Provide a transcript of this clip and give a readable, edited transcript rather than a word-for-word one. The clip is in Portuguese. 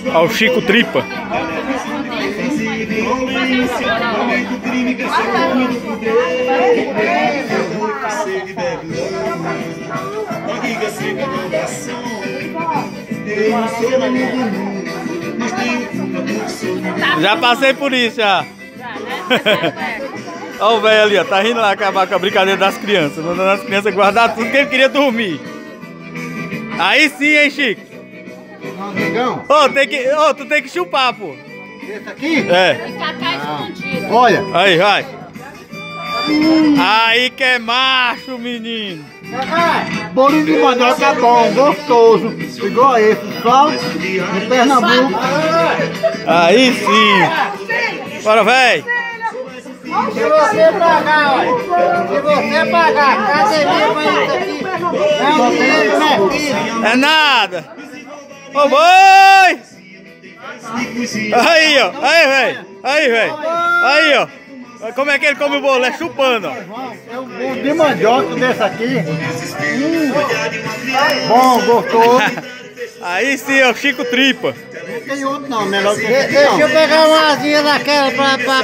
Olha o Chico Tripa. Já passei por isso, já. Olha o velho ali, ó. Tá rindo lá acabar com a brincadeira das crianças. Mandando as crianças guardar tudo que ele queria dormir. Aí sim, hein, Chico? Ô, tu tem que chupar, pô. Esse aqui? É. Olha. Aí, vai. Aí que é macho, menino. Bolinho de mandioca é bom, gostoso. Igual esse, só no Pernambuco. Aí sim. Bora, véi. Se você pagar, olha. Se você pagar, cadê mesmo isso aqui? É um dinheiro merecido. É nada. Ô, boi. Aí, ó. Aí, velho. Aí, velho. Aí, ó. Como é que ele come o bolo? É chupando, ó. É um bolo de mandioca desse aqui. Bom, gostoso. Aí sim, ó. Chico Tripa. Não tem outro não, melhor que esse. Deixa eu pegar uma asinha daquela pra